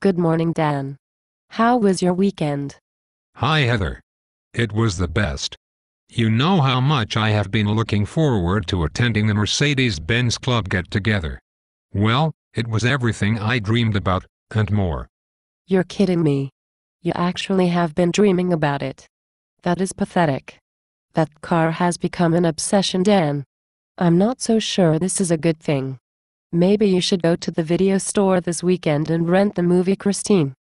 Good morning, Dan. How was your weekend? Hi Heather. It was the best. You know how much I have been looking forward to attending the Mercedes Benz Club Get-Together. Well, it was everything I dreamed about, and more. You're kidding me. You actually have been dreaming about it. That is pathetic. That car has become an obsession, Dan. I'm not so sure this is a good thing. Maybe you should go to the video store this weekend and rent the movie Christine.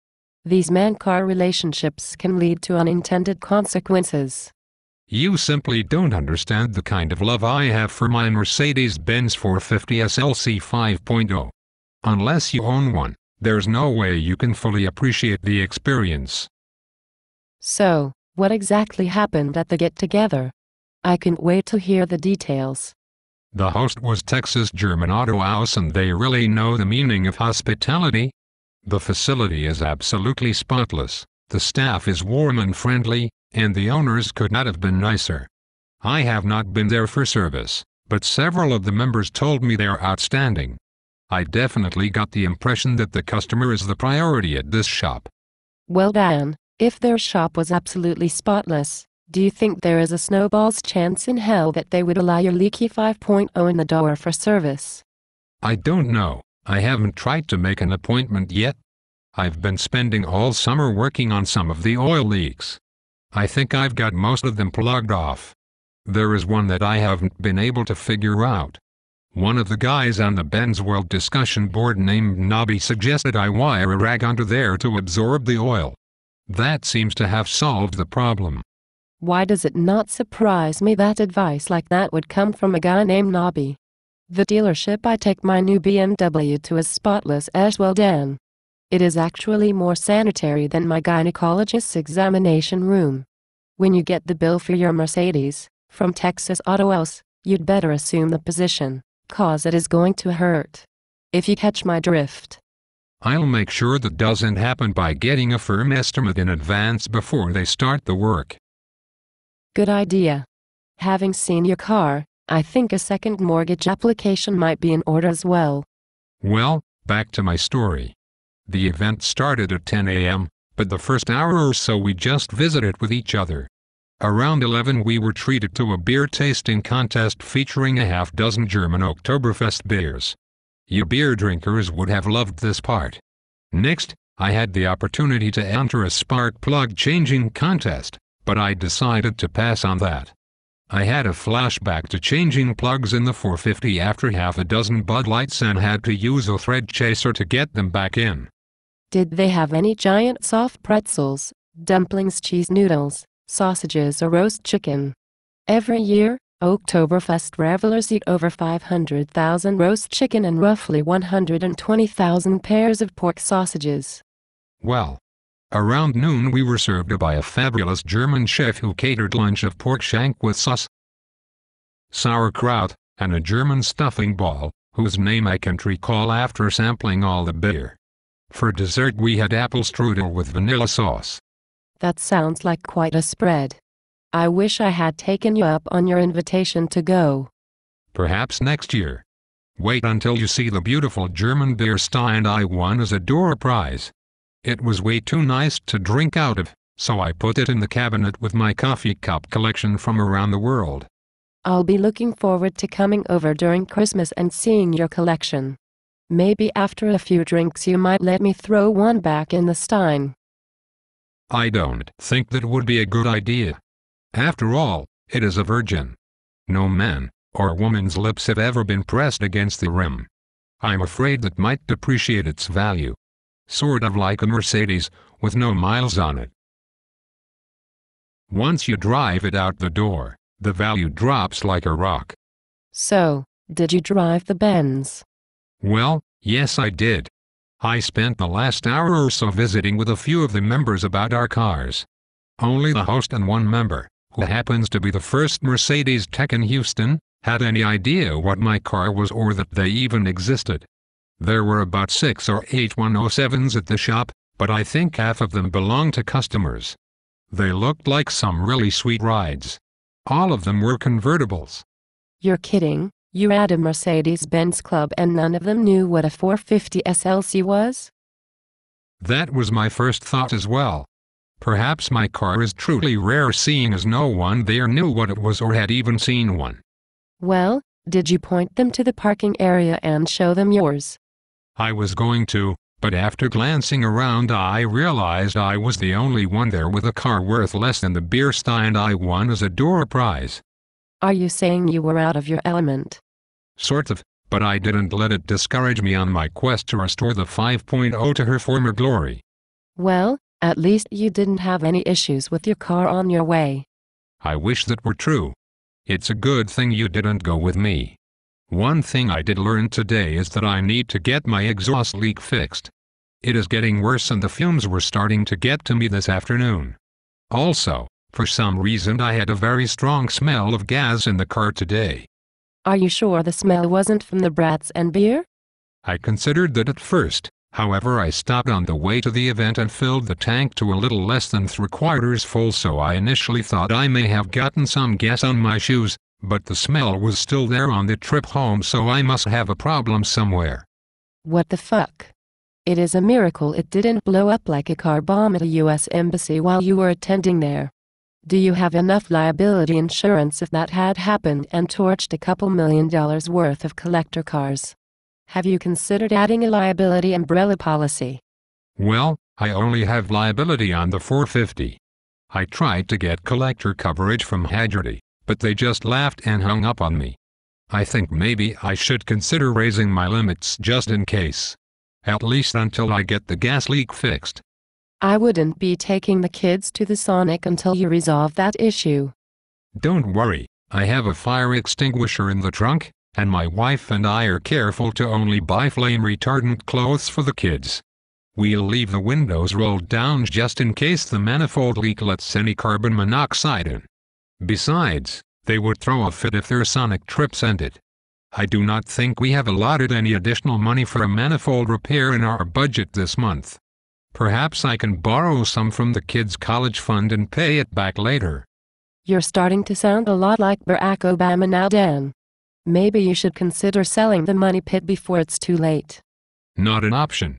These man-car relationships can lead to unintended consequences. You simply don't understand the kind of love I have for my Mercedes Benz 450 SLC 5.0. Unless you own one, there's no way you can fully appreciate the experience. So, what exactly happened at the get-together? I can't wait to hear the details. The host was Texas German Auto House, and they really know the meaning of hospitality. The facility is absolutely spotless, the staff is warm and friendly, and the owners could not have been nicer. I have not been there for service, but several of the members told me they are outstanding. I definitely got the impression that the customer is the priority at this shop. Well, Dan, if their shop was absolutely spotless, do you think there is a snowball's chance in hell that they would allow your leaky 5.0 in the door for service? I don't know. I haven't tried to make an appointment yet. I've been spending all summer working on some of the oil leaks. I think I've got most of them plugged off. There is one that I haven't been able to figure out. One of the guys on the Benz World discussion board named Nobby suggested I wire a rag under there to absorb the oil. That seems to have solved the problem. Why does it not surprise me that advice like that would come from a guy named Nobby? The dealership I take my new BMW to is spotless as well, Dan. It is actually more sanitary than my gynecologist's examination room. When you get the bill for your Mercedes from Texas Auto House, you'd better assume the position, cause it is going to hurt. If you catch my drift. I'll make sure that doesn't happen by getting a firm estimate in advance before they start the work. Good idea. Having seen your car, I think a second mortgage application might be in order as well. Well, back to my story. The event started at 10 a.m., but the first hour or so we just visited with each other. Around 11 we were treated to a beer tasting contest featuring a half-dozen German Oktoberfest beers. You beer drinkers would have loved this part. Next, I had the opportunity to enter a spark plug changing contest, but I decided to pass on that. I had a flashback to changing plugs in the 450 after half a dozen Bud Lights and had to use a thread chaser to get them back in. Did they have any giant soft pretzels, dumplings, cheese noodles, sausages, or roast chicken? Every year, Oktoberfest revelers eat over 500,000 roast chicken and roughly 120,000 pairs of pork sausages. Well, around noon we were served by a fabulous German chef who catered lunch of pork shank with sauce, sauerkraut, and a German stuffing ball, whose name I can't recall after sampling all the beer. For dessert we had apple strudel with vanilla sauce. That sounds like quite a spread. I wish I had taken you up on your invitation to go. Perhaps next year. Wait until you see the beautiful German beer stein I won as a door prize. It was way too nice to drink out of, so I put it in the cabinet with my coffee cup collection from around the world. I'll be looking forward to coming over during Christmas and seeing your collection. Maybe after a few drinks you might let me throw one back in the stein. I don't think that would be a good idea. After all, it is a virgin. No man or woman's lips have ever been pressed against the rim. I'm afraid that might depreciate its value. Sort of like a Mercedes, with no miles on it. Once you drive it out the door, the value drops like a rock. So, did you drive the Benz? Well, yes I did. I spent the last hour or so visiting with a few of the members about our cars. Only the host and one member, who happens to be the first Mercedes tech in Houston, had any idea what my car was or that they even existed. There were about 6 or 8 107s at the shop, but I think half of them belonged to customers. They looked like some really sweet rides. All of them were convertibles. You're kidding? You had a Mercedes Benz Club and none of them knew what a 450 SLC was? That was my first thought as well. Perhaps my car is truly rare, seeing as no one there knew what it was or had even seen one. Well, did you point them to the parking area and show them yours? I was going to, but after glancing around I realized I was the only one there with a car worth less than the beer stein I won as a door prize. Are you saying you were out of your element? Sort of, but I didn't let it discourage me on my quest to restore the 5.0 to her former glory. Well, at least you didn't have any issues with your car on your way. I wish that were true. It's a good thing you didn't go with me. One thing I did learn today is that I need to get my exhaust leak fixed. It is getting worse and the fumes were starting to get to me this afternoon. Also, for some reason I had a very strong smell of gas in the car today. Are you sure the smell wasn't from the brats and beer? I considered that at first, however I stopped on the way to the event and filled the tank to a little less than 3/4 full, so I initially thought I may have gotten some gas on my shoes, but the smell was still there on the trip home, so I must have a problem somewhere. What the fuck? It is a miracle it didn't blow up like a car bomb at a US embassy while you were attending there. Do you have enough liability insurance if that had happened and torched a couple $1 million worth of collector cars? Have you considered adding a liability umbrella policy? Well, I only have liability on the 450. I tried to get collector coverage from Hilarity, but they just laughed and hung up on me. I think maybe I should consider raising my limits just in case. At least until I get the gas leak fixed. I wouldn't be taking the kids to the Sonic until you resolve that issue. Don't worry, I have a fire extinguisher in the trunk, and my wife and I are careful to only buy flame-retardant clothes for the kids. We'll leave the windows rolled down just in case the manifold leak lets any carbon monoxide in. Besides, they would throw a fit if their Sonic trips ended. I do not think we have allotted any additional money for a manifold repair in our budget this month. Perhaps I can borrow some from the kids' college fund and pay it back later. You're starting to sound a lot like Barack Obama now, Dan. Maybe you should consider selling the money pit before it's too late. Not an option.